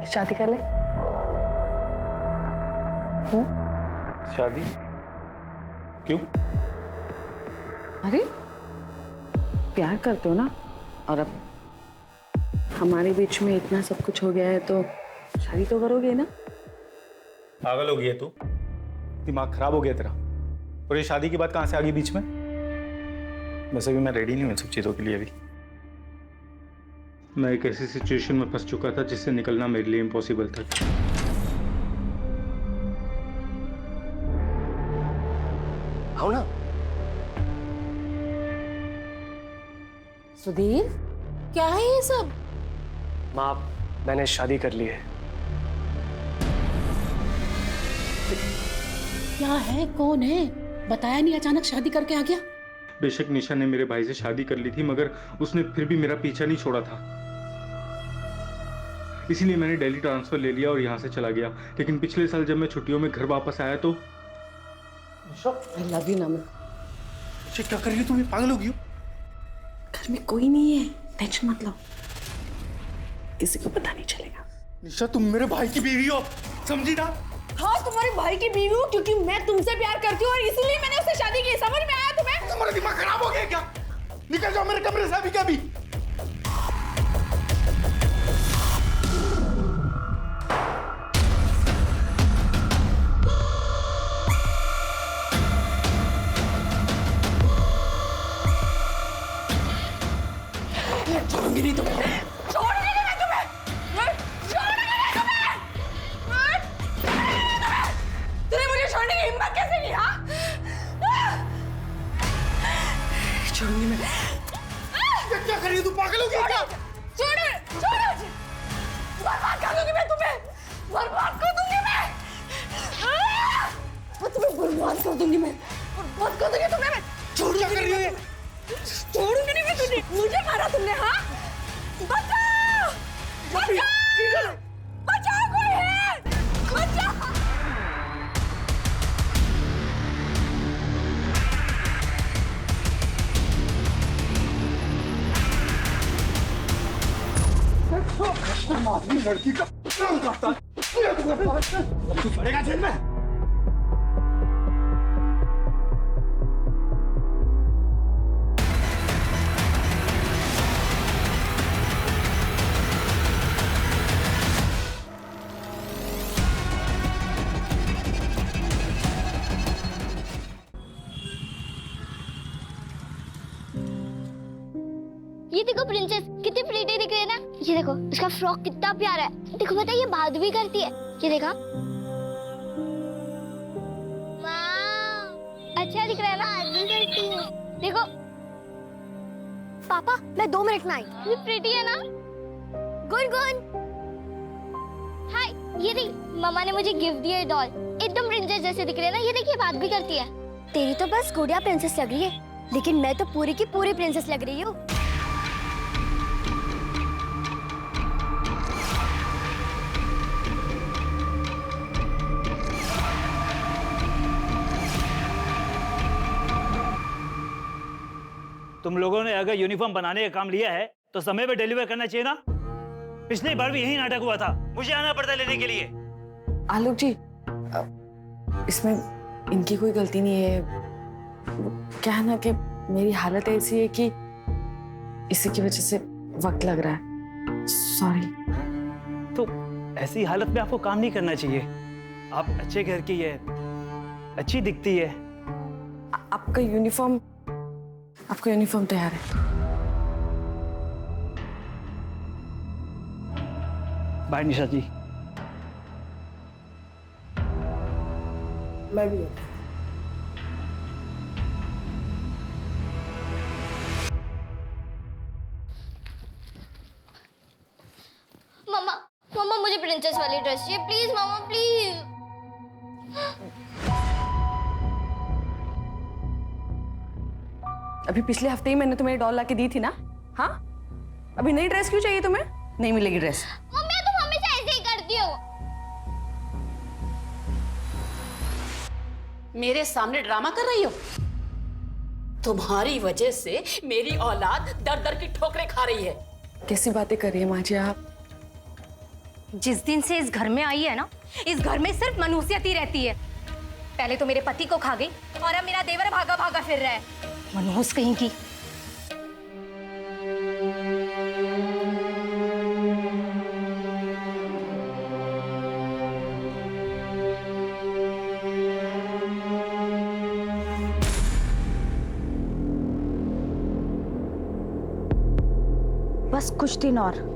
शादी कर ले। शादी क्यों? अरे प्यार करते हो ना, और अब हमारे बीच में इतना सब कुछ हो गया है तो शादी तो करोगे ना। पागल हो गई है तू? दिमाग खराब हो गया तेरा? और ये शादी की बात कहां से आ गई बीच में? वैसे भी मैं रेडी नहीं हूं इन सब चीजों के लिए अभी। मैं एक ऐसी सिचुएशन में फंस चुका था जिससे निकलना मेरे लिए इम्पॉसिबल था। आओ ना। सुधीर, क्या है ये सब? माँ, मैंने शादी कर ली है। क्या है, कौन है? बताया नहीं, अचानक शादी करके आ गया। बेशक निशा ने मेरे भाई से शादी कर ली थी, मगर उसने फिर भी मेरा पीछा नहीं छोड़ा था। इसीलिए मैंने दिल्ली ट्रांसफर ले लिया और यहाँ से चला गया। लेकिन पिछले साल जब मैं छुट्टियों में घर वापस आया तो आई लव यू नमन। क्या कर रही हो तुम? पागल हो गई हो? घर में कोई नहीं है, टेंशन मत लो, किसी को पता नहीं चलेगा। निशा, तुम मेरे भाई की बीवी हो, समझी ना? हाँ, तुम्हारे भाई की बीवी हूँ क्योंकि मैं तुमसे प्यार करती हूँ और इसीलिए मैंने उससे शादी की। समझ में आया तुम्हें? तुम्हारा दिमाग खराब हो गया क्या? निकल जाओ मेरे कमरे से अभी का भी। छोड़ूंगी नहीं तुम्हें। छोड़ देंगे मैं तुम्हें। छोड़ देंगे तुम्हें। तूने मुझे छोड़ने की हिम्मत कैसे की? हाँ, छोड़ूंगी मैं। क्या कर रही हो? तू पागल हो गई क्या? छोड़ छोड़, बर्बाद कर दूंगी मैं तुम्हें। बर्बाद कर दूंगी मैं तुम्हें बर्बाद कर दूंगी मैं। बर्बाद कर दूंगी तुम्हें मैं। क्या कर रही हो? छोड़ूंगी नहीं मैं तुझे। मुझे मारा तुमने। हाँ, बचाओ बचाओ बचाओ, कोई है, बचाओ। लड़की का करता तू पड़ेगा जेल में। ये देखो प्रिंसेस, कितनी प्रीटी दिख रही है ना। ये देखो उसका फ्रॉक कितना प्यारा है। देखो पता है ये बात भी करती है। ये देखा, अच्छा दिख रहा है ना। बात भी करती है। देखो पापा, मैं 2 मिनट में आई। ये प्रीटी है ना। गुनगुन, हाय, ये देख मम्मा ने मुझे गिफ्ट दिया डॉल। एकदम प्रिंसेस जैसे दिख रही है ना। ये देखिए बात भी करती है। तेरी तो बस गुड़िया प्रिंसेस लग रही है, लेकिन मैं तो पूरी की पूरी प्रिंसेस लग रही हूँ। तुम लोगों ने अगर यूनिफॉर्म बनाने का काम लिया है तो समय पे डिलीवर करना चाहिए ना। पिछली बार भी यही नाटक हुआ था, मुझे आना पड़ता लेने के लिए। आलोक जी, इसमें इनकी कोई गलती नहीं है। क्या है ना कि मेरी हालत ऐसी है कि इसी की वजह से वक्त लग रहा है। सॉरी। तो ऐसी हालत में आपको काम नहीं करना चाहिए। आप अच्छे घर की है, अच्छी दिखती है। आपका यूनिफॉर्म तैयार है। बाय निशा जी। मैं भी मम्मा, मम्मा मुझे प्रिंसेस वाली ड्रेस चाहिए प्लीज। Mamma please. अभी पिछले हफ्ते ही मैंने तुम्हें डॉल ला के दी थी ना। हाँ, अभी नई ड्रेस क्यों चाहिए तुम्हें? नहीं मिलेगी ड्रेस। मम्मी तुम हमेशा ऐसे ही करती हो। मेरे सामने ड्रामा कर रही हो? तुम्हारी वजह से मेरी औलाद दर दर की ठोकरें खा रही है। कैसी बातें कर रही है माँ जी आप? जिस दिन से इस घर में आई है ना, इस घर में सिर्फ मनुष्यत ही रहती है। पहले तो मेरे पति को खा गई और अब मेरा देवर भागा भागा फिर रहा है। मनहूस कहीं की। बस कुछ दिन और।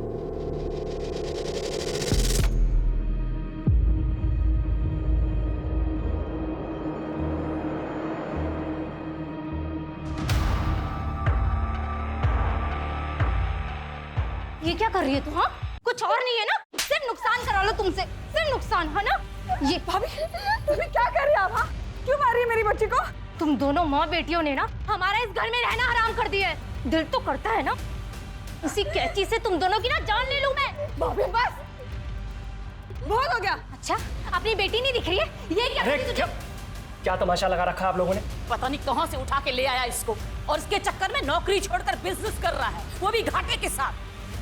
ये क्या कर रही है तू? हाँ, कुछ और नहीं है ना? सिर्फ नुकसान करा लो तुमसे, सिर्फ नुकसान है ना? ये भाभी क्या कर रही है आप? हाँ? क्यों मार रही है मेरी बच्ची को? तुम दोनों माँ बेटियों ने ना हमारा इस घर में रहना हराम कर दिया है। दिल तो करता है ना इसी कैंची से तुम दोनों की ना जान ले लूं मैं। भाभी बस बहुत हो गया। अच्छा, अपनी बेटी नहीं दिख रही है? ये क्या अरे कर रही है? क्या तमाशा लगा रखा आप लोगों ने? पता नहीं कहां से उठा के ले आया इसको और इसके चक्कर में नौकरी छोड़कर बिजनेस कर रहा है, वो भी घाटे के साथ।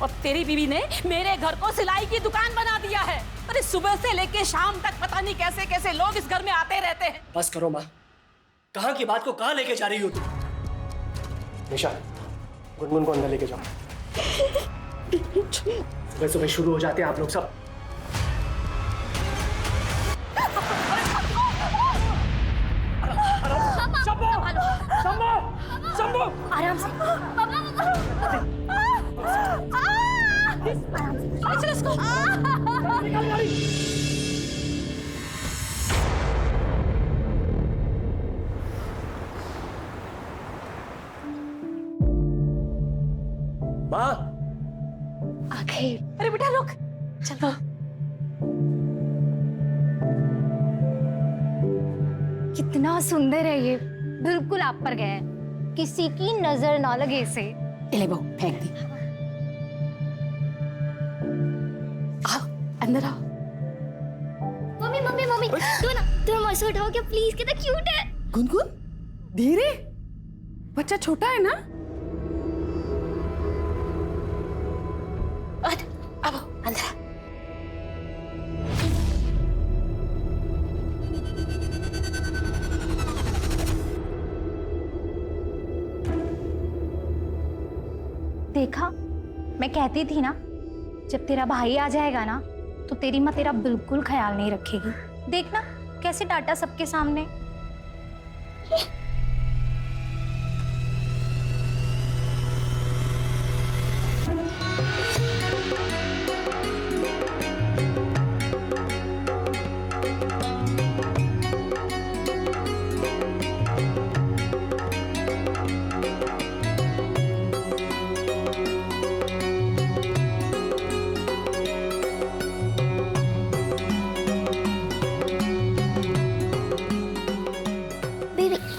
और तेरी बीवी ने मेरे घर को सिलाई की दुकान बना दिया है। अरे सुबह से लेके शाम तक पता नहीं कैसे कैसे लोग इस घर में आते रहते हैं। बस करो माँ, कहाँ की बात को कहाँ लेके जा रही हो तुम? निशा, गुनगुन को अंदर लेके जाओ। सुबह सुबह शुरू हो जाते हैं आप लोग सब। आराम से। चलो इसको। माँ, आखिर अरे बेटा रुक, चलो। कितना सुंदर है ये, बिल्कुल आप पर गया है, किसी की नजर ना लगे इसे। ले बहू फेंक दी। आओ अंदर आओ। मम्मी मम्मी मम्मी, तुम मस्त उठाओ क्या प्लीज, कितना क्यूट है। गुनगुन धीरे, बच्चा छोटा है ना। अब अंदर। देखा, मैं कहती थी ना, जब तेरा भाई आ जाएगा ना तो तेरी माँ तेरा बिल्कुल ख्याल नहीं रखेगी। देखना कैसे डांटा सबके सामने।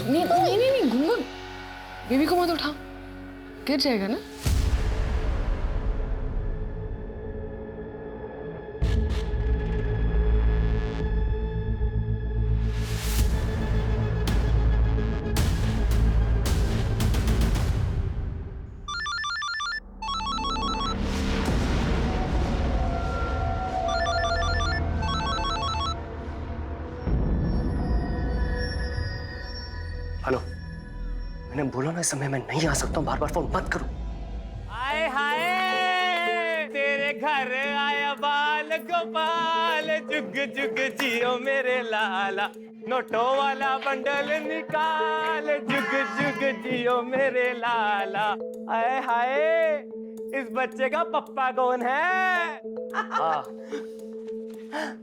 नहीं गुनगुन, बेबी को मत उठा, गिर जाएगा ना। हेलो, मैंने बोला ना इस समय मैं नहीं आ सकता हूँ, बार बार फोन मत करो। हाय हाय, तेरे घर आया बाल गोपाल, जुग जुग जियो मेरे लाला, नोटों वाला बंडल निकाल, जुग जुग जियो मेरे लाला। हाय हाय, इस बच्चे का पप्पा कौन है? हाँ,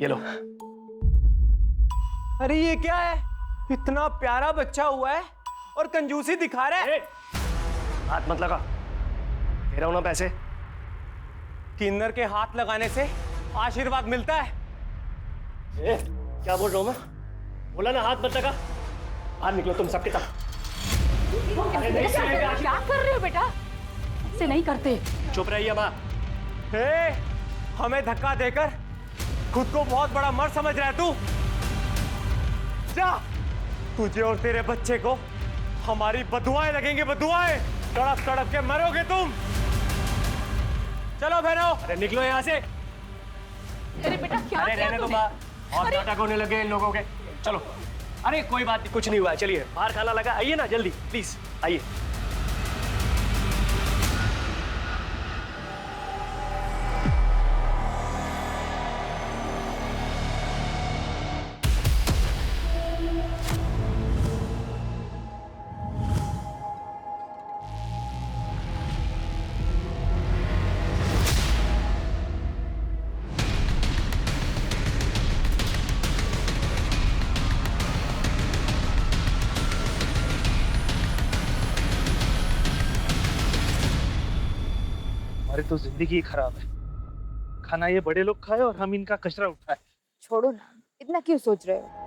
ये लो। अरे ये क्या है, इतना प्यारा बच्चा हुआ है और कंजूसी दिखा रहा है। हाथ मत लगा, दे रहा हूं ना पैसे। किन्नर के हाथ लगाने से आशीर्वाद मिलता है। क्या बोल रहा हूं मैं? बोला ना हाथ मत लगा। बाहर निकलो तुम सबके सब। क्या कर रहे हो बेटा? ऐसे नहीं करते। चुप रहिए माँ। हमें धक्का देकर खुद को बहुत बड़ा मर्द समझ रहा है तू। जा, तुझे और तेरे बच्चे को हमारी बदुआएं लगेंगी, बदुआएं। तड़प तड़प के मरोगे तुम। चलो बहनों। अरे निकलो यहाँ से। अरे बेटा क्या अरे किया रहने दो तूने? माँ, और नाटक होने लगे इन लोगों के। चलो, अरे कोई बात नहीं, कुछ नहीं हुआ है, चलिए बाहर खाना लगा, आइए ना जल्दी प्लीज आइए। हमारी तो जिंदगी ही खराब है। खाना ये बड़े लोग खाए और हम इनका कचरा उठाए। छोड़ो ना, इतना क्यों सोच रहे हो?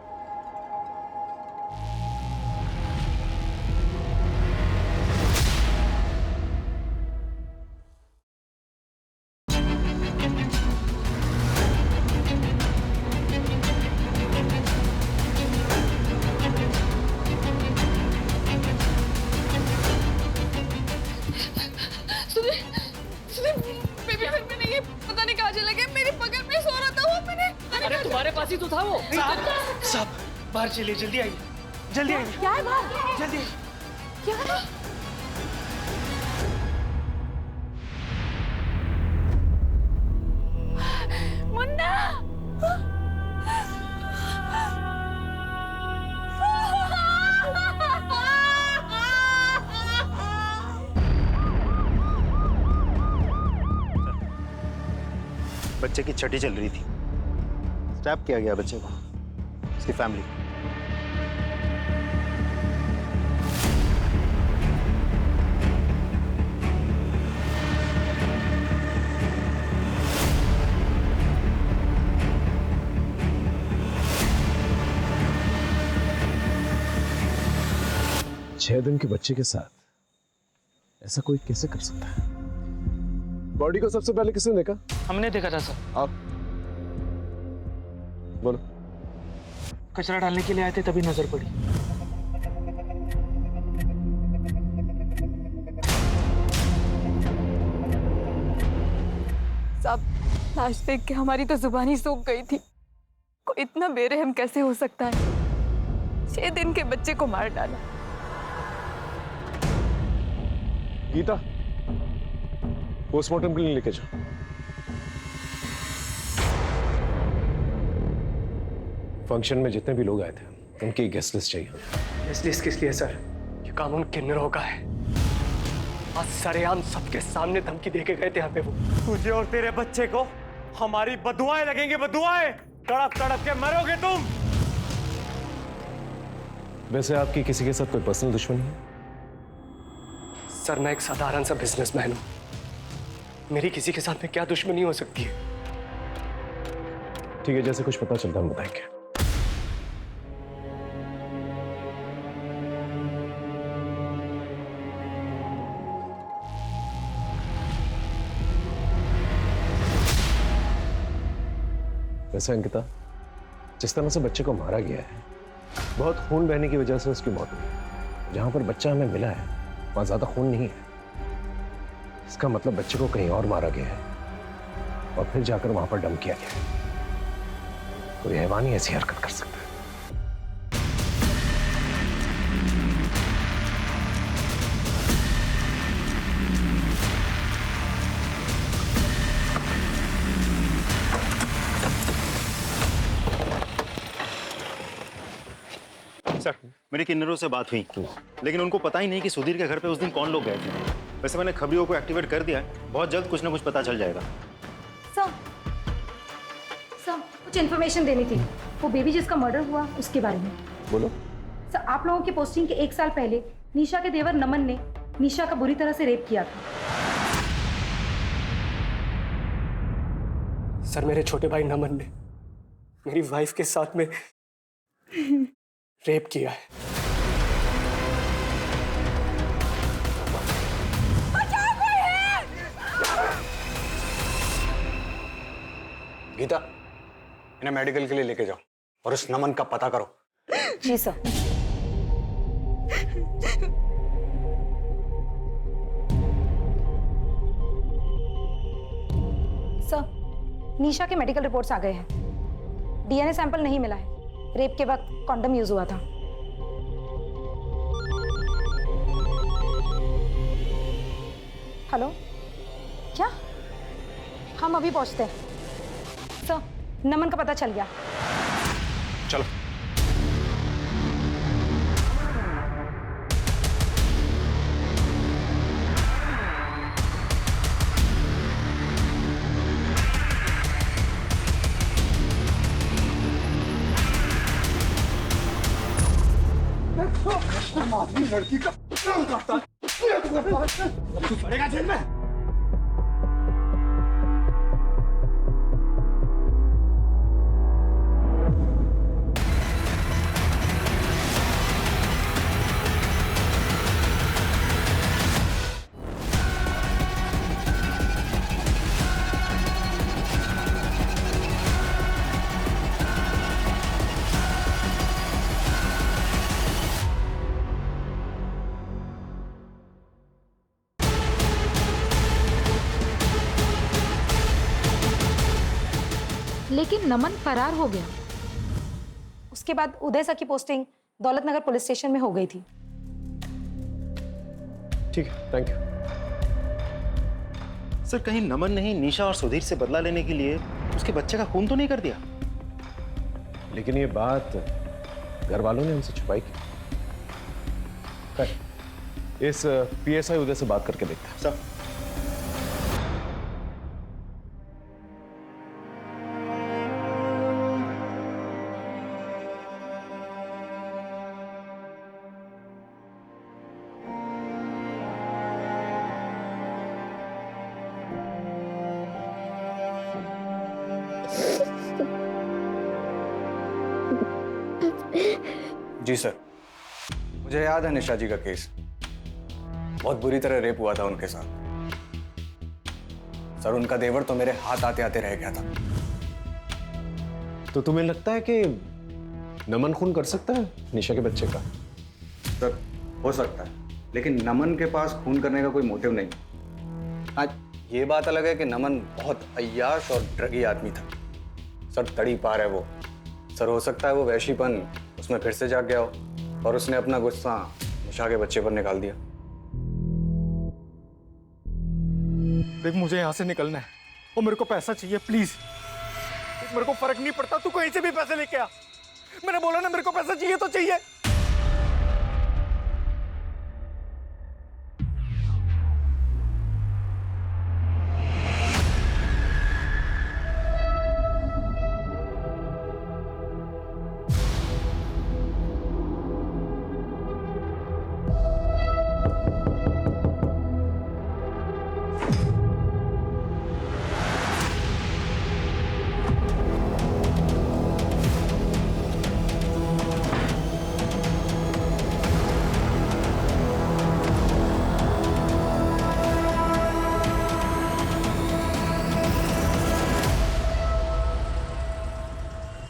पता नहीं कहाँ चला गया, मेरी पकड़ में सो रहा था वो, मैंने अरे तुम्हारे पास ही तो था वो। साहब बाहर चलिए, जल्दी आइए, जल्दी आइए, क्या है बाहर? जल्दी। क्या है? मुन्ना बच्चे की छठी चल रही थी, स्टैप किया गया बच्चे को, उसकी फैमिली। छह दिन के बच्चे के साथ ऐसा कोई कैसे कर सकता है? बॉडी को सबसे पहले किसने देखा? हमने देखा था सर। आप बोलो। कचरा डालने के लिए आए थे, तभी नजर पड़ी। साहब, लाश देख के हमारी तो जुबान ही सूख गई थी। कोई इतना बेरहम कैसे हो सकता है? 6 दिन के बच्चे को मार डाला। गीता, पोस्टमार्टम के लिए लेके जाओ। फंक्शन में जितने भी लोग आए थे उनकी गेस्ट लिस्ट चाहिए। गेस्ट लिस्ट किस लिए सर? ये कानून किन्नरों का है। आज सरेआम सबके सामने धमकी देके गए थे हमें वो। तुझे और तेरे बच्चे को हमारी बदुआएं लगेंगी, बदुआएं। तड़प तड़प के मरोगे तुम। वैसे आपकी किसी के साथ कोई पर्सनल दुश्मनी है? सर मैं एक साधारण सा बिजनेसमैन हूं, मेरी किसी के साथ में क्या दुश्मनी हो सकती है? ठीक है, जैसे कुछ पता चलता हम बताएंगे। वैसे अंकिता, जिस तरह से बच्चे को मारा गया है, बहुत खून बहने की वजह से उसकी मौत हुई। जहां पर बच्चा हमें मिला है वहां ज्यादा खून नहीं है। इसका मतलब बच्चे को कहीं और मारा गया है और फिर जाकर वहां पर डंप किया गया है। कोई हैवान ही ऐसी हरकत कर सकता है। सर, मेरी किन्नरों से बात हुई, लेकिन उनको पता ही नहीं कि सुधीर के घर पे उस दिन कौन लोग गए थे। वैसे मैंने खबरियों को एक्टिवेट कर दिया है, बहुत जल्द कुछ ना कुछ पता चल जाएगा। सर, कुछ इन्फॉर्मेशन देनी थी, वो बेबी जिसका मर्डर हुआ उसके बारे में। बोलो। सर, आप लोगों की पोस्टिंग के 1 साल पहले निशा के देवर नमन ने निशा का बुरी तरह से रेप किया था। सर मेरे छोटे भाई नमन ने मेरी वाइफ के साथ में रेप किया है। गीता, इन्हें मेडिकल के लिए लेके जाओ और उस नमन का पता करो। जी सर। सर, निशा के मेडिकल रिपोर्ट्स आ गए हैं। डीएनए सैंपल नहीं मिला है। रेप के वक्त कॉन्डम यूज हुआ था। हेलो, क्या? हम अभी पहुंचते हैं। सर, नमन का पता चल गया। चलो। लड़की का काम करता है, तू पड़ेगा जेल में। लेकिन नमन फरार हो गया। उसके बाद उदय सर की पोस्टिंग दौलत नगर पुलिस स्टेशन में हो गई थी। ठीक है, थैंक यू। सर, कहीं नमन ने ही निशा और सुधीर से बदला लेने के लिए उसके बच्चे का खून तो नहीं कर दिया? लेकिन ये बात घर वालों ने हमसे छुपाई की। इस पीएसआई उदय से बात करके देखते हैं। सर, जी सर, मुझे याद है निशा जी का केस। बहुत बुरी तरह रेप हुआ था उनके साथ। सर, उनका देवर तो मेरे हाथ आते आते रह गया था। तो तुम्हें लगता है कि नमन खून कर सकता है निशा के बच्चे का? सर, हो सकता है, लेकिन नमन के पास खून करने का कोई मोटिव नहीं। हाँ, ये बात अलग है कि नमन बहुत अय्याश और ड्रगी आदमी था। सर, तड़ी पार है वो। सर, हो सकता है वो वैशीपन उसमें फिर से जाग गया हो और उसने अपना गुस्सा निशा के बच्चे पर निकाल दिया। देख, मुझे यहाँ से निकलना है और मेरे को पैसा चाहिए, प्लीज। मेरे को फर्क नहीं पड़ता, तू कहीं से भी पैसे लेके आ। मैंने बोला ना, मेरे को पैसा चाहिए तो चाहिए।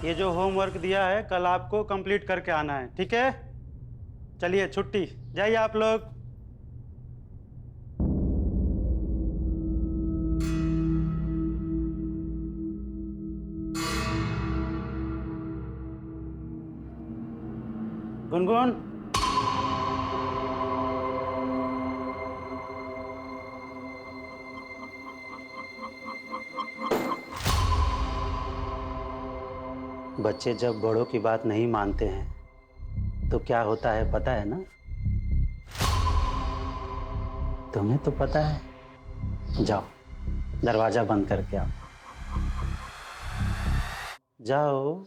ये जो होमवर्क दिया है कल आपको कंप्लीट करके आना है, ठीक है? चलिए, छुट्टी, जाइए आप लोग। गुनगुन, बच्चे जब बड़ों की बात नहीं मानते हैं तो क्या होता है पता है ना? तुम्हें तो पता है। जाओ, दरवाजा बंद करके आओ। जाओ।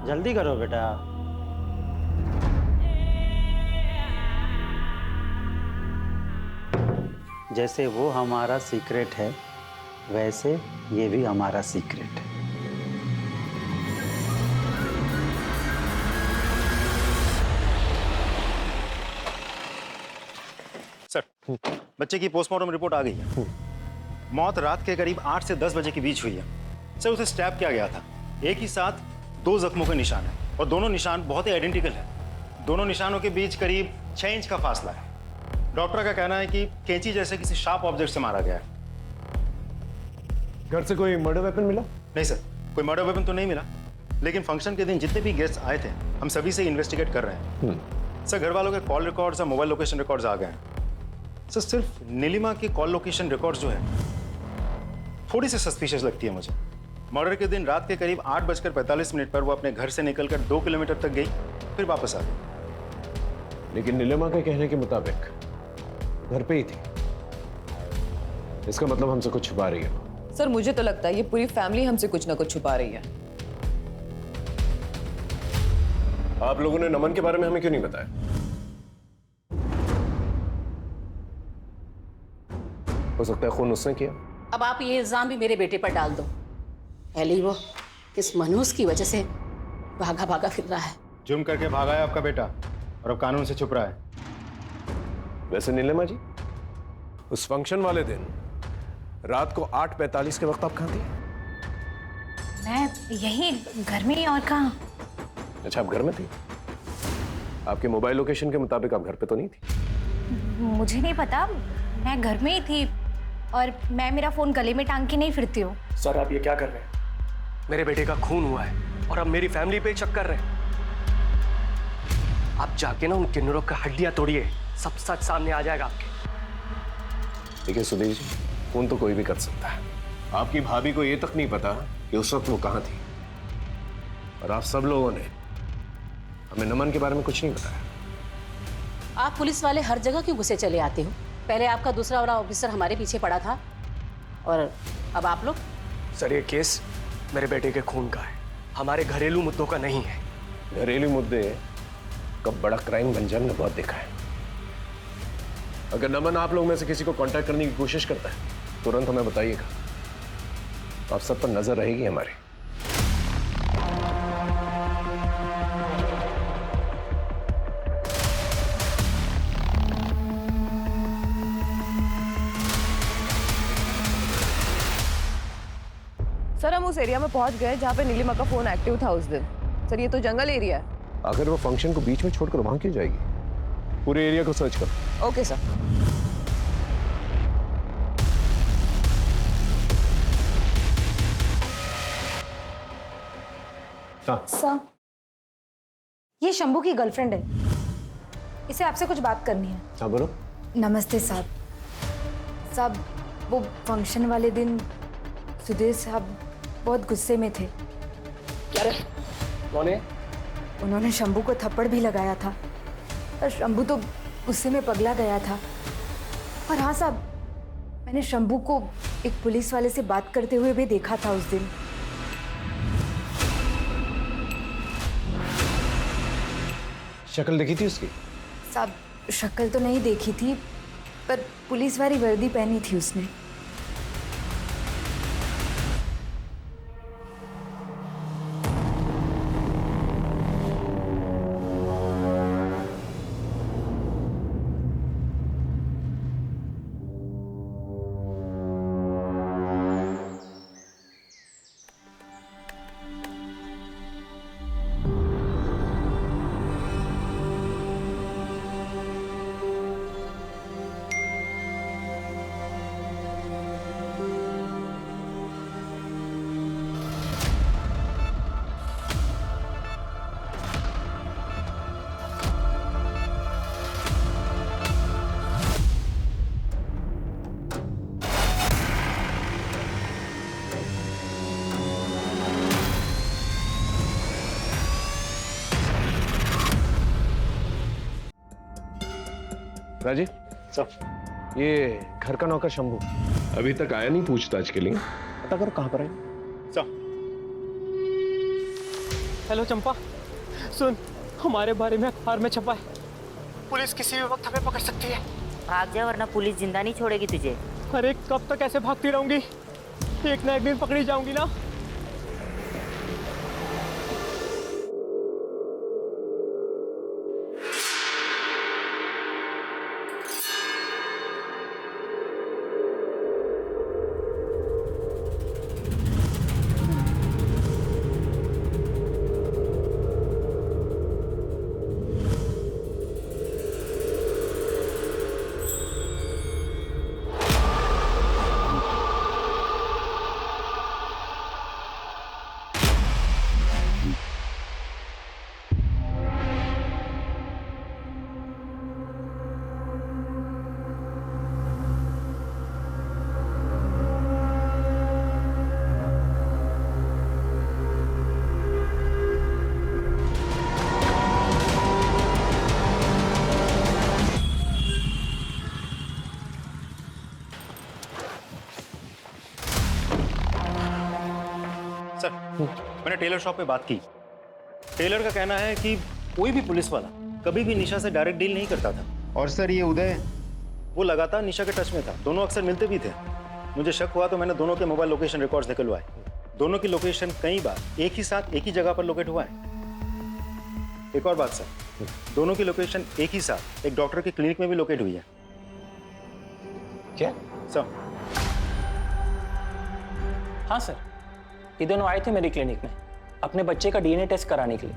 जल्दी करो बेटा। जैसे वो हमारा सीक्रेट है, वैसे ये भी हमारा सीक्रेट है। सर, बच्चे की पोस्टमार्टम रिपोर्ट आ गई है। मौत रात के करीब 8 से 10 बजे के बीच हुई है। सर, उसे स्टैब किया गया था। एक ही साथ 2 जख्मों के निशान हैं और दोनों निशान बहुत ही आइडेंटिकल हैं। दोनों निशानों के बीच करीब 6 इंच का फासला है। डॉक्टर का कहना है कि कैंची जैसे किसी शार्प ऑब्जेक्ट से मारा गया है। घर से कोई मर्डर वेपन मिला? नहीं सर, कोई मर्डर वेपन तो नहीं मिला, लेकिन फंक्शन के दिन जितने भी गेस्ट आए थे हम सभी से इन्वेस्टिगेट कर रहे हैं। सर, घर वालों के कॉल रिकॉर्ड्स और मोबाइल लोकेशन रिकॉर्ड्स आ गए हैं। सर, सिर्फ नीलिमा की कॉल लोकेशन रिकॉर्ड्स जो है थोड़ी सी सस्पिशियस लगती है मुझे। मर्डर के दिन रात के करीब 8:45 पर वो अपने घर से निकलकर 2 किलोमीटर तक गई, फिर वापस आ गई। लेकिन नीलिमा के कहने के मुताबिक घर पे ही थी। इसका मतलब हमसे कुछ छुपा रही है। सर, मुझे तो लगता है ये पूरी फैमिली हमसे कुछ ना कुछ छुपा रही है। आप लोगों ने नमन के बारे में हमें क्यों नहीं बताया? हो सकता है खून उसने किया। अब आप ये इल्जाम भी मेरे बेटे पर डाल दो। पहले ही वो इस मनोज की वजह से भागा भागा फिर रहा है। जुर्म करके भागा है आपका बेटा और अब कानून से छुप रहा है। वैसे नीलिमा जी, उस फंक्शन वाले दिन रात को 8:45 के वक्त आप कहाँ थी? मैं यही घर में ही, और कहाँ। अच्छा, आप घर में थी। आपके मोबाइल लोकेशन के मुताबिक आप घर पे तो नहीं थी? मुझे नहीं पता, मैं घर में ही थी और मैं मेरा फोन गले में टांग के नहीं फिरती हूँ। सर, आप ये क्या कर रहे हैं? मेरे बेटे का खून हुआ है और अब मेरी फैमिली पे शक कर रहे हैं। आप जाके ना उन किन्नरों का हड्डियां तोड़िए, सब सच सामने आ जाएगा आपके। देखिए सुधीर जी, खून तो कोई भी कर सकता है। आपकी भाभी को ये तक नहीं पता कि उस वक्त वो कहाँ थी, और आप सब लोगों ने हमें नमन के बारे में कुछ नहीं बताया। आप पुलिस वाले हर जगह क्यों घुसे चले आते हो? पहले आपका दूसरा वाला ऑफिसर हमारे पीछे पड़ा था और अब आप लोग। सर, ये केस मेरे बेटे के खून का है, हमारे घरेलू मुद्दों का नहीं है। घरेलू मुद्दे कब बड़ा क्राइम बन जाए, हमने बहुत देखा है। अगर नमन आप लोग में से किसी को कांटेक्ट करने की कोशिश करता है तुरंत हमें बताइएगा, आप सब पर नजर रहेगी हमारी। सर, हम उस एरिया में पहुंच गए जहाँ पे नीलिमा का फोन एक्टिव था उस दिन। सर, ये तो जंगल एरिया है। अगर वो फंक्शन को बीच में छोड़कर वहां क्यों जाएगी? पूरे एरिया को सर्च करो। Okay sir. सर, ये शंभू की गर्लफ्रेंड है, इसे आपसे कुछ बात करनी है। हाँ बोलो। नमस्ते साहब। साहब, वो फंक्शन वाले दिन सुधीर साहब बहुत गुस्से में थे। क्या रे? कौन है? उन्होंने शंभू को थप्पड़ भी लगाया था और शंभू तो गुस्से में पगला गया था। और हाँ साहब, मैंने शंभू को एक पुलिस वाले से बात करते हुए भी देखा था उस दिन। शक्ल देखी थी उसकी? साहब, शक्ल तो नहीं देखी थी, पर पुलिस वाली वर्दी पहनी थी उसने। राजी सर, ये घर का नौकर शंभू अभी तक आया नहीं पूछताछ के लिए। पता करो कहाँ पर है। हेलो चंपा, सुन, हमारे बारे में अखबार में छपा है, पुलिस किसी भी वक्त हमें पकड़ सकती है। भाग जा वरना पुलिस जिंदा नहीं छोड़ेगी तुझे। अरे कब तक ऐसे भागती रहूंगी, एक ना एक दिन पकड़ी जाऊंगी ना। सर, मैंने टेलर शॉप पे बात की। टेलर का कहना है कि कोई भी पुलिस वाला कभी भी निशा से डायरेक्ट डील नहीं करता था। और सर ये उदय, वो लगातार निशा के टच में था, दोनों अक्सर मिलते भी थे। मुझे शक हुआ तो मैंने दोनों के मोबाइल लोकेशन रिकॉर्ड्स निकलवाए। दोनों की लोकेशन कई बार एक ही साथ एक ही जगह पर लोकेट हुआ है। एक और बात सर, दोनों की लोकेशन एक ही साथ एक डॉक्टर के क्लिनिक में भी लोकेट हुई है। क्या सर? हाँ सर, ये दोनों आए थे मेरी क्लिनिक में अपने बच्चे का डीएनए टेस्ट कराने के लिए।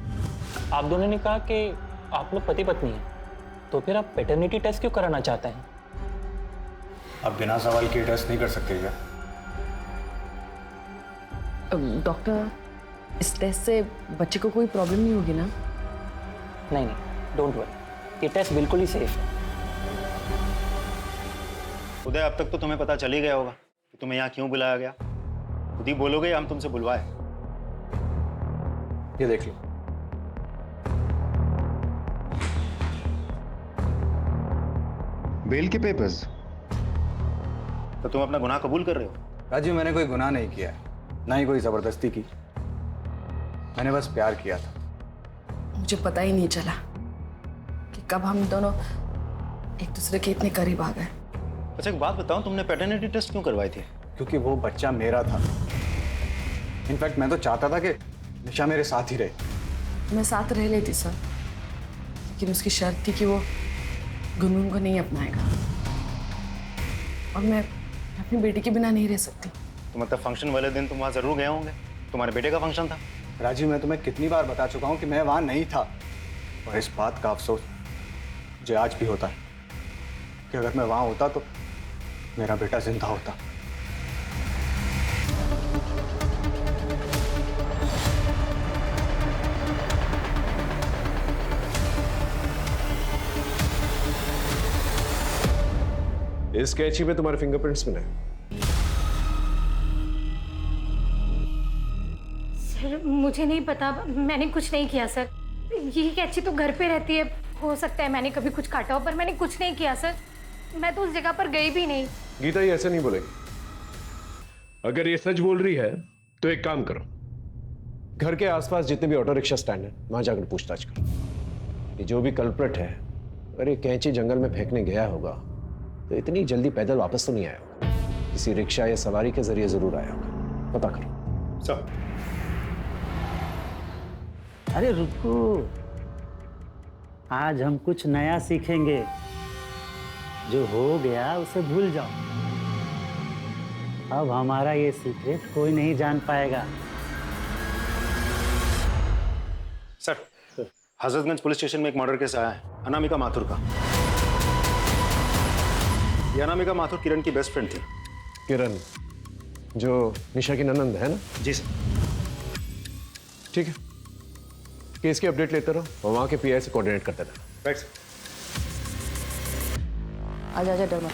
आप दोनों ने कहा कि आप लोग पति पत्नी हैं, तो फिर आप पैटर्निटी टेस्ट क्यों कराना चाहते हैं? आप बिना सवाल किए टेस्ट नहीं कर सकते क्या? डॉक्टर, इस टेस्ट से बच्चे को कोई प्रॉब्लम नहीं होगी ना? नहीं, डोंट वरी, ये टेस्ट बिल्कुल ही सेफ है। उदय, अब तक तो तुम्हें पता चल ही गया होगा कि तुम्हें यहाँ क्यों बुलाया गया। खुद ही बोलोगे हम तुमसे बुलवाए। ये देख लो। बेल के पेपर्स? तो तुम अपना गुनाह कबूल कर रहे हो? राजू, मैंने कोई गुनाह नहीं किया है, ना ही कोई जबरदस्ती की। मैंने बस प्यार किया था। मुझे पता ही नहीं चला कि कब हम दोनों एक दूसरे के इतने करीब आ गए। अच्छा एक बात बताओ, तुमने पैटर्निटी टेस्ट क्यों करवाए थे? क्योंकि वो बच्चा मेरा था। इनफैक्ट मैं तो चाहता था कि निशा मेरे साथ ही रहे। मैं साथ रह लेती सर, लेकिन उसकी शर्त थी कि वो गुनगुन को नहीं अपनाएगा, और मैं अपनी बेटी के बिना नहीं रह सकती। तो मतलब फंक्शन वाले दिन तुम वहाँ जरूर गए होंगे, तुम्हारे बेटे का फंक्शन था। राजीव, मैं तुम्हें कितनी बार बता चुका हूँ कि मैं वहाँ नहीं था, और इस बात का अफसोस मुझे आज भी होता है कि अगर मैं वहाँ होता तो मेरा बेटा जिंदा होता। इस कैची में तुम्हारे फिंगरप्रिंट्स मिले। सर मुझे नहीं पता, मैंने कुछ नहीं किया सर। यही कैची तो घर पे रहती है, हो सकता है मैंने कभी कुछ काटा हो, पर मैंने कुछ नहीं किया सर। मैं तो उस जगह पर गई भी नहीं। गीता, ये ऐसे नहीं बोलेगी। अगर ये सच बोल रही है तो एक काम करो, घर के आसपास जितने भी ऑटो रिक्शा स्टैंड है वहां जाकर पूछताछ करो कि जो भी कल्प्रिट है, अगर ये कैंची जंगल में फेंकने गया होगा तो इतनी जल्दी पैदल वापस तो नहीं आया होगा, किसी रिक्शा या सवारी के जरिए जरूर आया होगा। पता करो। सर। अरे रुको, आज हम कुछ नया सीखेंगे। जो हो गया उसे भूल जाओ। अब हमारा ये सीक्रेट कोई नहीं जान पाएगा। सर, हजरतगंज पुलिस स्टेशन में एक मर्डर केस आया है अनामिका माथुर का। ये अनामिका माथुर किरण की बेस्ट फ्रेंड थी। किरण जो निशा की ननंद है ना? जी सर। ठीक है, केस की अपडेट लेते रहो और वहां के पीआई से कोऑर्डिनेट करते रहो। Right sir. आजा आजा डरमा।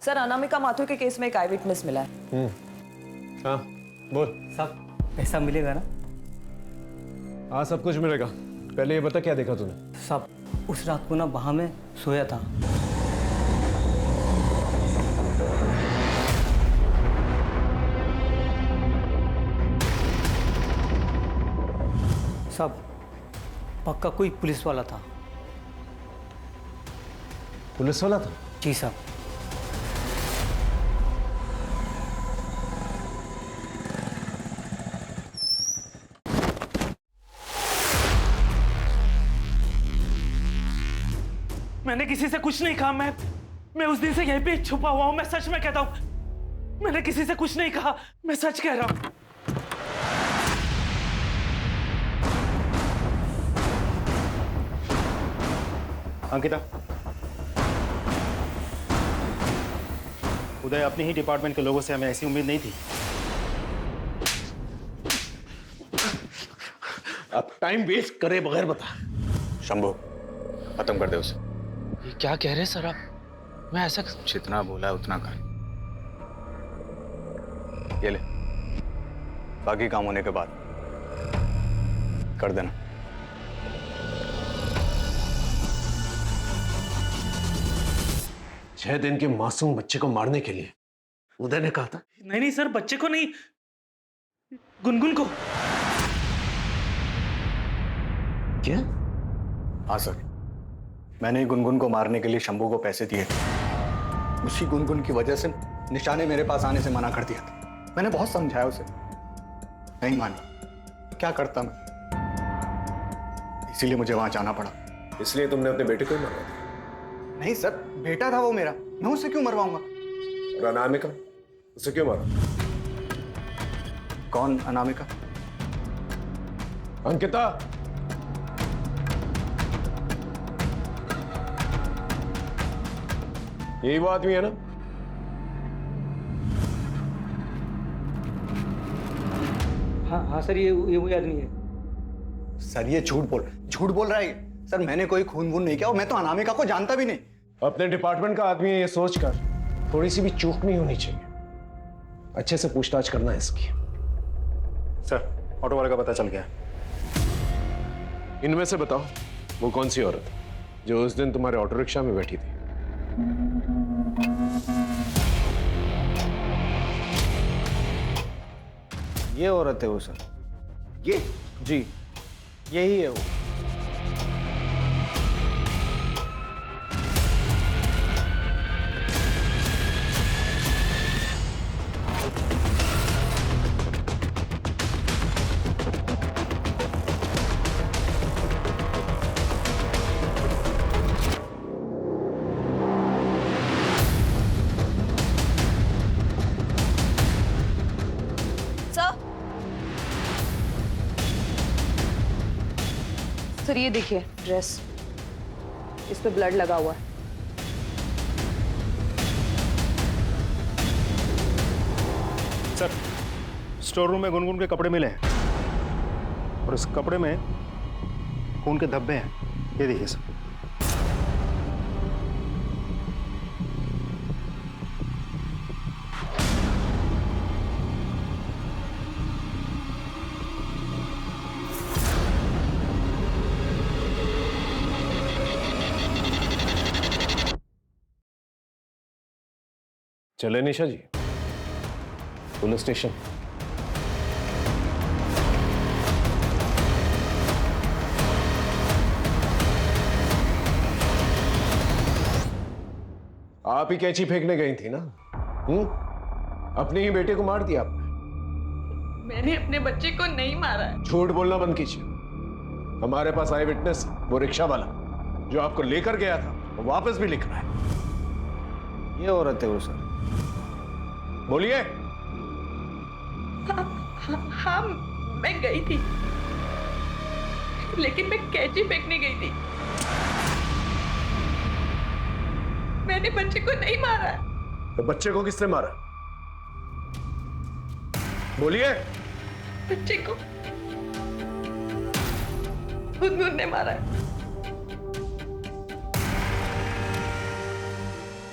सर, अनामिका माथुर के केस में एक आई विटनेस मिला है। हाँ बोल। सब पैसा मिलेगा ना? हाँ सब कुछ मिलेगा। पहले ये बता क्या देखा तूने? सब उस रात को ना वहां में सोया था। सब पक्का कोई पुलिस वाला था। पुलिस वाला था? जी साहब। मैंने किसी से कुछ नहीं कहा। मैं उस दिन से यहीं पे छुपा हुआ हूं। मैं सच में कहता हूं, मैंने किसी से कुछ नहीं कहा। मैं सच कह रहा हूं। अंकिता, उदय अपने ही डिपार्टमेंट के लोगों से हमें ऐसी उम्मीद नहीं थी। अब टाइम वेस्ट करे बगैर बता। शंभू, खत्म कर दे उसे। ये क्या कह रहे हैं सर आप? मैं ऐसा जितना बोला है उतना कर। ये ले, बाकी काम होने के बाद कर देना। 6 दिन के मासूम बच्चे को मारने के लिए उदय ने कहा था। नहीं नहीं सर, बच्चे को नहीं। गुनगुन को। क्या? हाँ सर, मैंने गुनगुन को मारने के लिए शंभू को पैसे दिए थे। उसी गुनगुन की वजह से निशा ने मेरे पास आने से मना कर दिया था। मैंने बहुत समझाया उसे, नहीं मानी। क्या करता मैं, इसीलिए मुझे वहां जाना पड़ा। इसलिए तुमने अपने बेटे को ही मारा? नहीं सर, बेटा था वो मेरा, मैं उसे क्यों मरवाऊंगा? और अनामिका, उसे क्यों मारा? कौन अनामिका? अंकिता, यही वो आदमी है ना? हाँ सर, ये वही आदमी है। सर ये झूठ बोल रहा है ये। सर मैंने कोई खून वून नहीं किया और मैं तो अनामिका को जानता भी नहीं। अपने डिपार्टमेंट का आदमी है ये सोचकर थोड़ी सी भी चूक नहीं होनी चाहिए। अच्छे से पूछताछ करना है इसकी। सर ऑटो वाले का पता चल गया। इनमें से बताओ वो कौन सी औरत जो उस दिन तुम्हारे ऑटो रिक्शा में बैठी थी? ये औरत है वो सर। ये? जी यही है वो। सर ये देखिए ड्रेस, इस पे ब्लड लगा हुआ है। सर स्टोर रूम में गुनगुन के कपड़े मिले हैं और इस कपड़े में खून के धब्बे हैं। ये देखिए सर। चले निशा जी पुलिस स्टेशन। आप ही कैंची फेंकने गई थी ना? अपने ही बेटे को मार दिया आपने। मैंने अपने बच्चे को नहीं मारा है। झूठ बोलना बंद कीजिए। हमारे पास आई विटनेस वो रिक्शा वाला जो आपको लेकर गया था वो वापस भी लिख रहा है। ये औरत है वो सर। बोलिए। हाँ मैं गई थी, लेकिन मैं कैंची फेंकने गई थी। मैंने बच्चे को नहीं मारा। तो बच्चे को किसने मारा? बोलिए। बच्चे को गुनगुन ने मारा।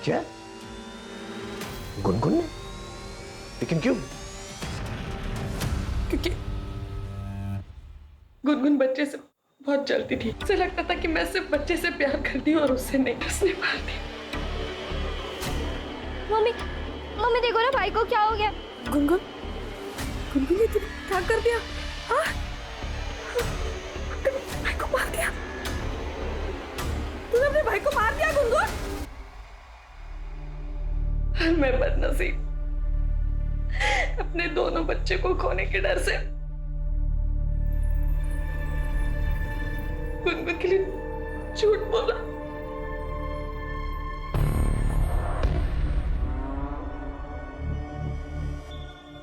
क्या? गुनगुन ने? लेकिन क्यों? क्योंकि गुनगुन बच्चे से बहुत जलती थी। उसे लगता था कि मैं सिर्फ बच्चे से प्यार करती हूँ और उससे नहीं। उसने मार दिया। मम्मी देखो ना भाई को क्या हो गया। गुनगुन ने तूने क्या कर दिया? हाँ? भाई को मार दिया? तूने अपने भाई को मार दिया गुनगुन? मैं बदनसीब, अपने दोनों बच्चे को खोने के डर से गुनगुन के लिए झूठ बोला।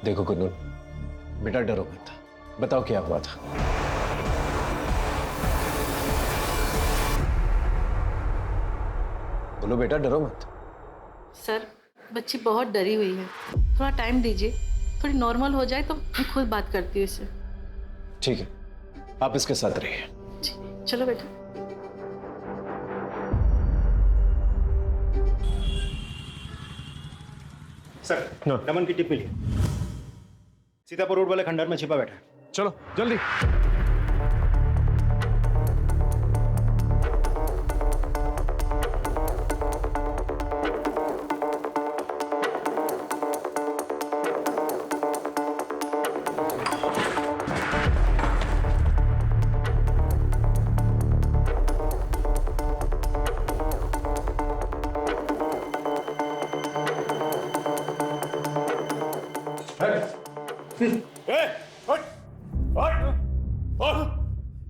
देखो गुनगुन, बेटा डरो मत। बताओ क्या हुआ था? बोलो बेटा, डरो मत। सर बच्ची बहुत डरी हुई है, थोड़ा टाइम दीजिए, थोड़ी नॉर्मल हो जाए तो मैं खुद बात करती हूँ इससे। ठीक है, आप इसके साथ रहिए। चलो बेटा। सर नमन की टिप मिली। सीतापुर रोड वाले खंडहर में छिपा बैठा है। चलो जल्दी।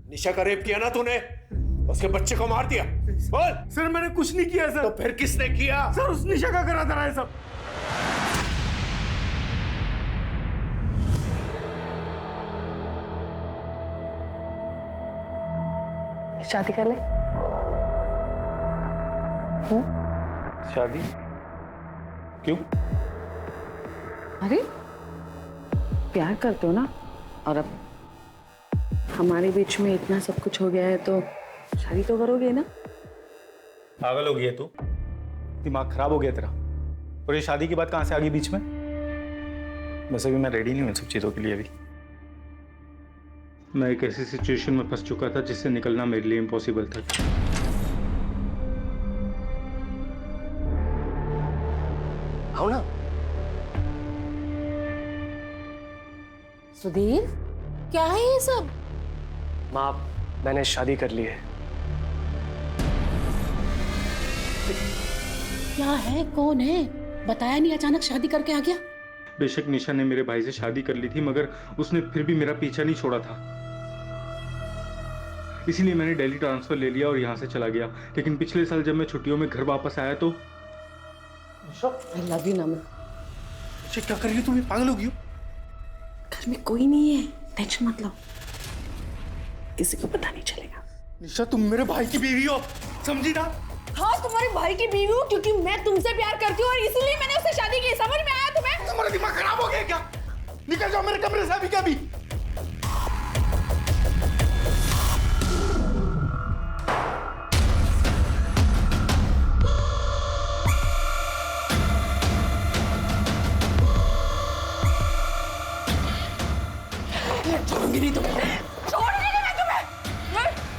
निशा का रेप किया ना तूने, उसके बच्चे को मार दिया। बोल। सर मैंने कुछ नहीं किया सर। तो फिर किसने किया? सर उस निशा का करा था ये सब। शादी कर ले। शादी? क्यों? अरे प्यार करते हो ना, और अब हमारे बीच में इतना सब कुछ हो गया है तो शादी तो करोगे ना। पागल हो गई है तू? दिमाग खराब हो गया तेरा? और ये शादी की बात कहां से आ गई बीच में? वैसे भी मैं रेडी नहीं हूं इन सब चीजों के लिए अभी। मैं एक ऐसी सिचुएशन में फंस चुका था जिससे निकलना मेरे लिए इम्पॉसिबल था। आओ ना। सुधीर, क्या है ये सब? माँ, मैंने शादी कर ली है। क्या है, कौन है? बताया नहीं, अचानक शादी करके आ गया। बेशक निशा ने मेरे भाई से शादी कर ली थी, मगर उसने फिर भी मेरा पीछा नहीं छोड़ा था। इसीलिए मैंने दिल्ली ट्रांसफर ले लिया और यहाँ से चला गया। लेकिन पिछले साल जब मैं छुट्टियों में घर वापस आया तो I love you नमन। क्या कर रही हो तुम? पागल हो गई हो? घर में कोई नहीं है, टेंशन मत लो, किसी को पता नहीं चलेगा। निशा तुम मेरे भाई की बीवी हो, समझी ना? हाँ, तुम्हारे भाई की बीवी हूँ क्योंकि मैं तुमसे प्यार करती हूँ और इसीलिए मैंने उससे शादी की। समझ में आया तुम्हें? तुम्हारा दिमाग खराब हो गया क्या? निकल जाओ मेरे कमरे से अभी के अभी। छोड़ूंगी नहीं तुम्हें, छोड़ूंगी नहीं मैं तुम्हें,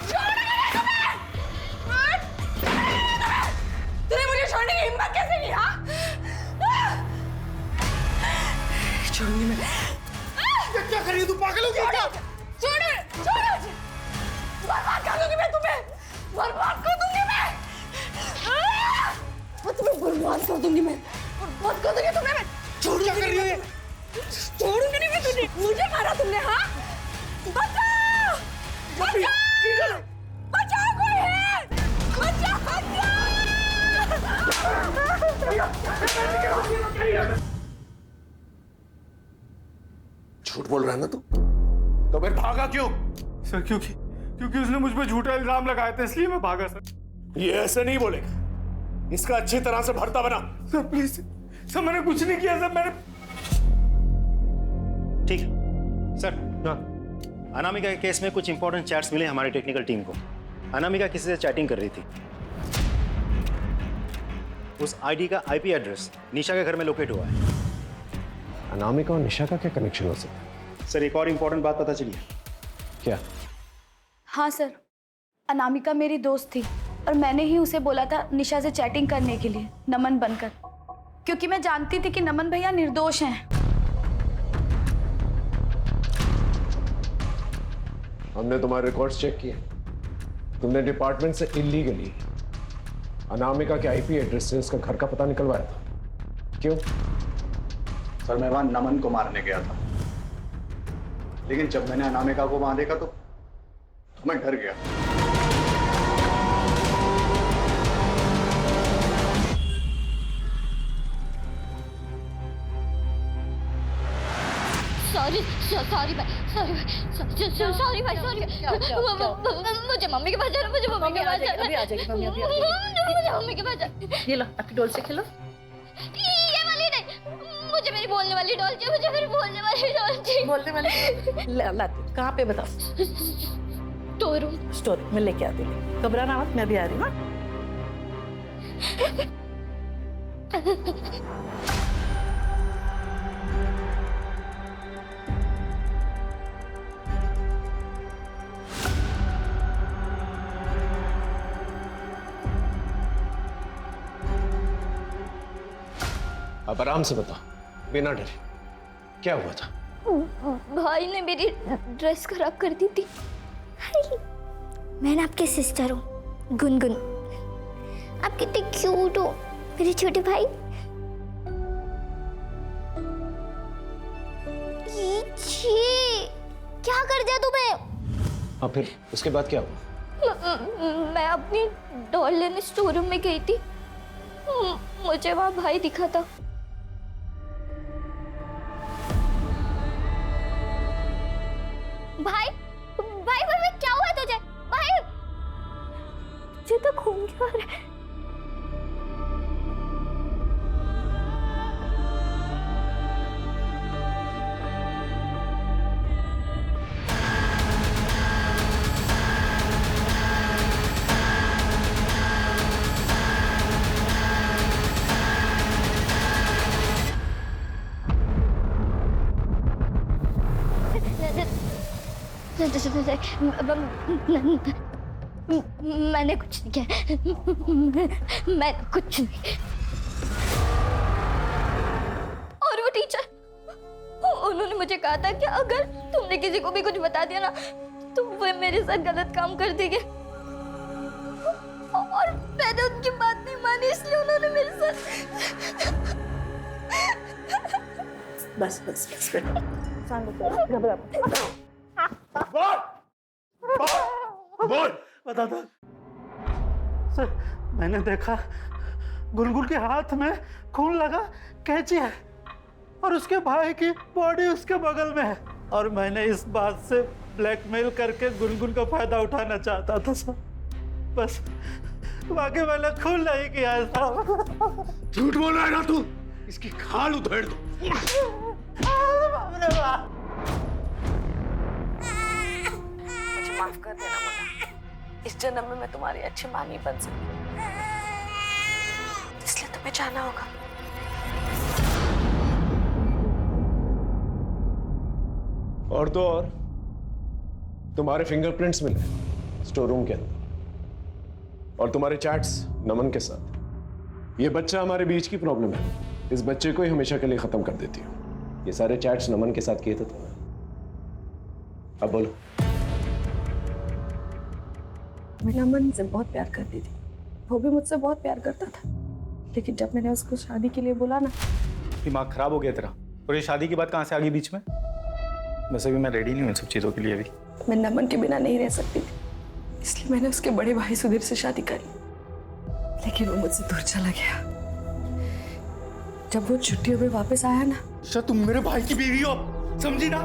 छोड़ूंगी नहीं तुम्हें, तूने मुझे छोड़ने की हिम्मत कैसे की? हाँ, छोड़ूंगी मैं। क्या कर रही है तू? पागल हो गई क्या? छोड़ो, छोड़ो, बर्बाद कर दूंगी मैं तुम्हें, बर्बाद कर दूंगी मैं तुम्हें बर्बाद कर दूंगी मैं, बर्बाद कर दूंगी तुम्हें मैं। छोड़ूंगी क्या कर रही है? छोड़ूंगी नहीं मैं तुझे, मुझे मारा तुमने। हाँ, बचाओ, बचाओ, बचाओ, कोई है, बचाओ, झूठ बोल रहा है ना तू? तो फिर भागा क्यों? सर क्योंकि उसने मुझ पर झूठा इल्जाम लगाया था, इसलिए मैं भागा सर। ये ऐसे नहीं बोलेगा, इसका अच्छी तरह से भरता बना। सर प्लीज सर, मैंने कुछ नहीं किया सर। मैंने ठीक है सर। अनामिका के केस में कुछ इंपॉर्टेंट चैट्स मिले हमारी टेक्निकल टीम को। अनामिका किसी से चैटिंग कर रही थी। उस आईडी का आईपी एड्रेस निशा के घर में लोकेट हुआ है। अनामिका और निशा का क्या कनेक्शन हो सकता है? सर एक और इंपॉर्टेंट बात पता चली है। क्या? हाँ सर, अनामिका मेरी दोस्त थी और मैंने ही उसे बोला था निशा से चैटिंग करने के लिए, नमन बनकर, क्योंकि मैं जानती थी कि नमन भैया निर्दोष हैं। हमने तुम्हारे रिकॉर्ड्स चेक किए। तुमने डिपार्टमेंट से इलीगली अनामिका के आईपी एड्रेस से उसका घर का पता निकलवाया था। क्यों? सर मैं वहां नमन को मारने गया था, लेकिन जब मैंने अनामिका को वहां देखा तो मैं डर गया। सॉरी भाई, सॉरी भाई, मुझे मम्मी के पास जाना, मुझे मम्मी के पास जाना। अभी आ जाएगी मम्मी, अभी आ मुझे मम्मी के पास जाना। ये लो आपकी डॉल से खेलो। ये वाली नहीं, मुझे मेरी बोलने वाली डॉल चाहिए, मुझे मेरी बोलने वाली डॉल चाहिए। बोलने वाली लाती कहाँ पे बताओ? Store room. स्टोर में लेके आती हूँ, घबराना मत, मैं भी आ रही हूँ। अब आराम से बता, बिना डरे, क्या हुआ था? भाई ने मेरी ड्रेस खराब कर दी थी। मैं ना आपके सिस्टर हूँ, गुनगुन। आप कितने क्यूट हो मेरे छोटे भाई। छी, क्या कर दिया तूने? हाँ फिर उसके बाद क्या हुआ? मैं अपनी डॉल लेने स्टोर रूम में गई थी। मुझे वहां भाई दिखा था। भाई भाई भाई क्या हुआ तुझे? भाई तुझे तो खून क्यों आ रहा है? मैंने कुछ नहीं किया। मैं कुछ नहीं। और वो टीचर, उन्होंने मुझे कहा था कि अगर तुमने किसी को भी कुछ बता दिया ना तो वो मेरे साथ गलत काम कर देंगे। और मैंने उनकी बात नहीं मानी, इसलिए उन्होंने मेरे साथ। बस बस बस बोल बता दो सर। मैंने देखा गुलगुल के हाथ में खून लगा कैंची है और उसके भाई की बॉडी उसके बगल में है, और मैंने इस बात से ब्लैकमेल करके गुलगुल का फायदा उठाना चाहता था सर। बस बाकी मैंने खून नहीं किया साहब। झूठ बोल रहा है ना तू? इसकी खाल उधेड़ दो। मुझे माफ कर देना मुन्ना, इस जन्म में मैं तुम्हारी अच्छी माँ नहीं बन सकती, इसलिए तुम्हें जाना होगा। और तो और तुम्हारे फिंगरप्रिंट्स मिले स्टोर रूम के अंदर, और तुम्हारे चैट्स नमन के साथ। ये बच्चा हमारे बीच की प्रॉब्लम है, इस बच्चे को ही हमेशा के लिए खत्म कर देती हूँ। ये सारे चैट्स नमन के साथ किए थे तुमने। अब बोलो। मैं नमन से बहुत प्यार करती थी, वो भी मुझसे बहुत प्यार करता था, लेकिन जब मैंने उसको शादी के लिए बोला ना। दिमाग खराब हो गया तेरा, और ये शादी की बात कहाँ से आ गई बीच में? वैसे भी मैं रेडी नहीं हूँ इन सब चीज़ों के लिए अभी। मैं नमन के बिना नहीं रह सकती थी, इसलिए मैंने उसके बड़े भाई सुधीर से शादी करी, लेकिन वो मुझसे दूर चला गया। जब वो छुट्टियों में वापस आया ना। अच्छा तुम मेरे भाई की बीवी हो, समझी ना?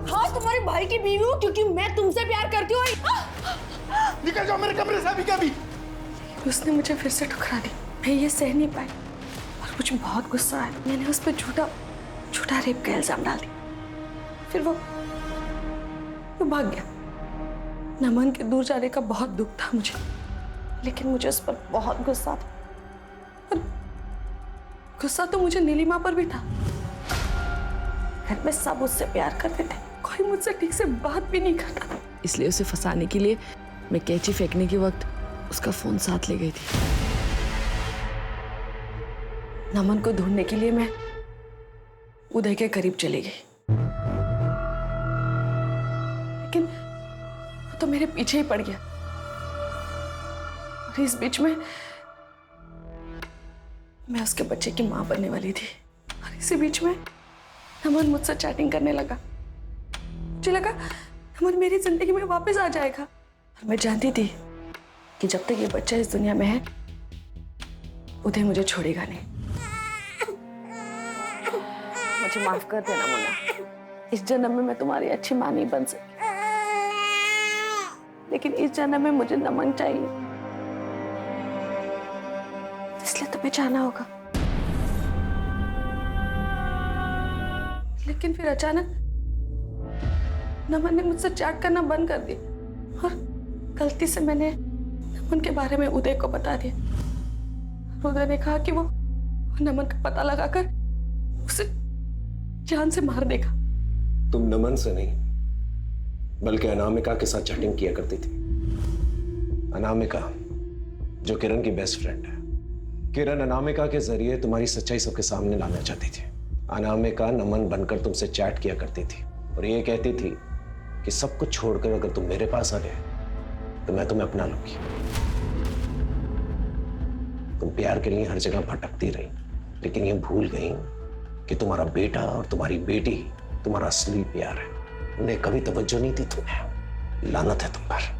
हाँ तुम्हारे भाई की बीवी हूँ क्योंकि मैं तुमसे प्यार करती हूँ। निकल जाओ मेरे कमरे से अभी के अभी। उसने मुझे फिर से ठुकरा दी, मैं ये सह नहीं पाई और मुझे बहुत गुस्सा आया। मैंने उस पर झूठा रेप का इल्जाम डाल दिया, फिर वो भाग गया। नमन के दूर जाने का बहुत दुख था मुझे, लेकिन मुझे उस पर बहुत गुस्सा था, और गुस्सा तो मुझे नीलिमा पर भी था। घर में सब उससे प्यार करते थे, कोई मुझसे ठीक से बात भी नहीं करता था, इसलिए उसे फंसाने के लिए मैं कैंची फेंकने के वक्त उसका फोन साथ ले गई थी। नमन को ढूंढने के लिए मैं उदय के करीब चली गई, लेकिन वो तो मेरे पीछे ही पड़ गया। और इस बीच में मैं उसके बच्चे की मां बनने वाली थी, और इसी बीच में नमन मुझसे चैटिंग करने लगा। मुझे लगा नमन मेरी जिंदगी में वापस आ जाएगा, और मैं जानती थी कि जब तक ये बच्चा इस दुनिया में है उदय मुझे छोड़ेगा नहीं। मुझे माफ कर देना मुन्ना, इस जन्म में मैं तुम्हारी अच्छी माँ नहीं बन सकी, लेकिन इस जन्म में मुझे नमन चाहिए, इसलिए तुम्हें जाना होगा। लेकिन फिर अचानक नमन ने मुझसे चैट करना बंद कर दिया, और गलती से मैंने नमन के बारे में उदय को बता दिया। उदय ने कहा कि वो नमन का पता लगाकर उसे जान से मार देगा। तुम नमन से नहीं बल्कि अनामिका के साथ चैटिंग किया करती थी। अनामिका जो किरण की बेस्ट फ्रेंड है। किरण अनामिका के जरिए तुम्हारी सच्चाई सबके सामने लाना चाहती थी। अनामिका नमन बनकर तुमसे चैट किया करती थी और ये कहती थी कि सब कुछ छोड़कर अगर तुम मेरे पास आ गए तो मैं तुम्हें अपना लूंगी। तुम प्यार के लिए हर जगह भटकती रही, लेकिन ये भूल गई कि तुम्हारा बेटा और तुम्हारी बेटी तुम्हारा असली प्यार है। उन्हें कभी तवज्जो नहीं दी तुम्हें। लानत है तुम पर।